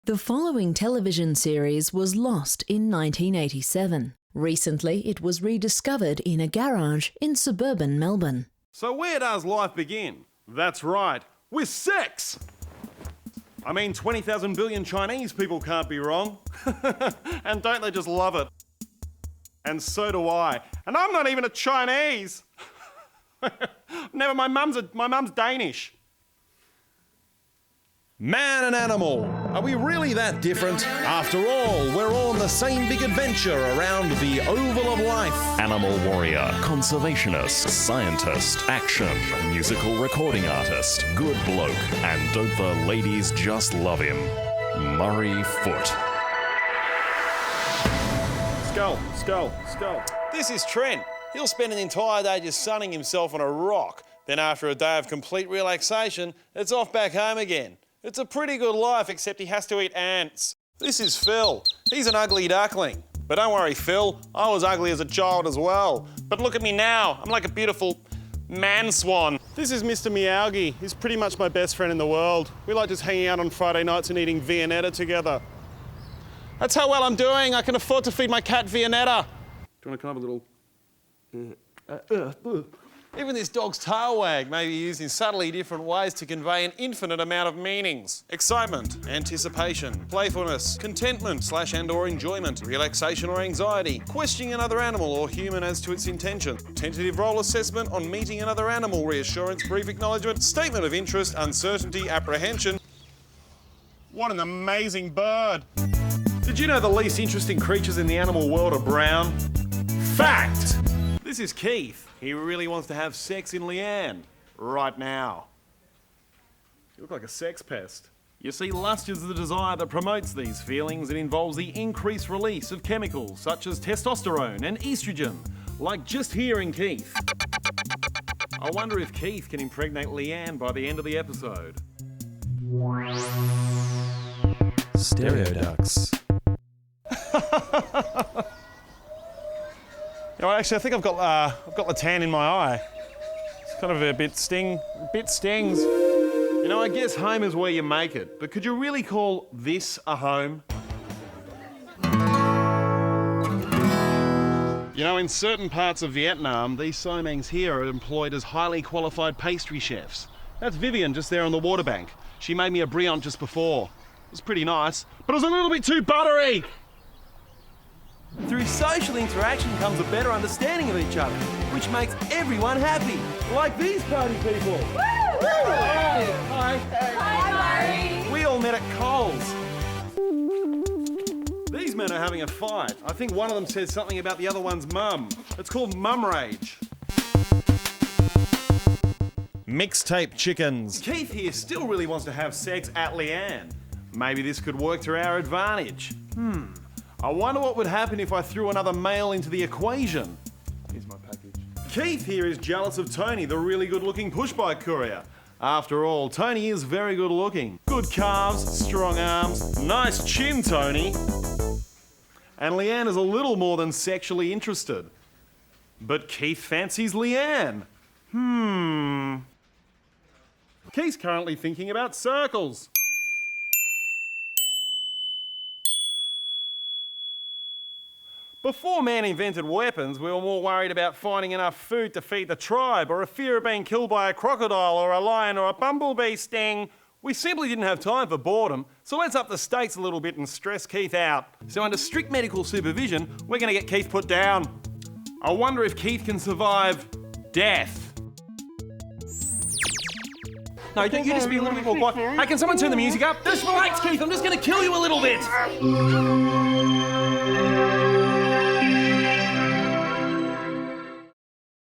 The following television series was lost in 1987. Recently, it was rediscovered in a garage in suburban Melbourne. So where does life begin? That's right, with sex! I mean, 20,000 billion Chinese people can't be wrong. And don't they just love it? And so do I. And I'm not even a Chinese! Never, my mum's Danish. Man and animal, are we really that different? After all, we're all on the same big adventure around the oval of life. Animal warrior, conservationist, scientist, action, musical recording artist, good bloke, and don't the ladies just love him? Murray Foote. Skull, skull, skull. This is Trent. He'll spend an entire day just sunning himself on a rock. Then after a day of complete relaxation, it's off back home again. It's a pretty good life, except he has to eat ants. This is Phil. He's an ugly duckling. But don't worry, Phil. I was ugly as a child as well. But look at me now. I'm like a beautiful man swan. This is Mr. Meowgie. He's pretty much my best friend in the world. We like just hanging out on Friday nights and eating Viennetta together. That's how well I'm doing. I can afford to feed my cat Viennetta. Do you want to come up a little... Even this dog's tail wag may be used in subtly different ways to convey an infinite amount of meanings. Excitement, anticipation, playfulness, contentment /and/or enjoyment, relaxation or anxiety, questioning another animal or human as to its intention, tentative role assessment on meeting another animal, reassurance, brief acknowledgement, statement of interest, uncertainty, apprehension. What an amazing bird. Did you know the least interesting creatures in the animal world are brown? Fact! This is Keith. He really wants to have sex in Leanne right now. You look like a sex pest. You see, lust is the desire that promotes these feelings. It involves the increased release of chemicals such as testosterone and estrogen, like just here in Keith. I wonder if Keith can impregnate Leanne by the end of the episode. Stereoducks. You know, actually, I think I've got the tan in my eye. It's kind of a bit stings. You know, I guess home is where you make it, but could you really call this a home? You know, in certain parts of Vietnam, these Somangs here are employed as highly qualified pastry chefs. That's Vivian just there on the waterbank. She made me a brioche just before. It was pretty nice, but it was a little bit too buttery. Through social interaction comes a better understanding of each other, which makes everyone happy. Like these party people. Woo! Hi. Hi, Murray. We all met at Coles. These men are having a fight. I think one of them says something about the other one's mum. It's called mum rage. Mixtape chickens. Keith here still really wants to have sex at Leanne. Maybe this could work to our advantage. I wonder what would happen if I threw another male into the equation. Here's my package. Keith here is jealous of Tony, the really good-looking push-bike courier. After all, Tony is very good-looking. Good calves, strong arms, nice chin, Tony. And Leanne is a little more than sexually interested. But Keith fancies Leanne. Keith's currently thinking about circles. Before man invented weapons, we were more worried about finding enough food to feed the tribe, or a fear of being killed by a crocodile or a lion or a bumblebee sting. We simply didn't have time for boredom, so let's up the stakes a little bit and stress Keith out. So under strict medical supervision, we're going to get Keith put down. I wonder if Keith can survive death. No, don't you just be a little bit more quiet. Hey, can someone turn the music up? Just relax, Keith, I'm just going to kill you a little bit.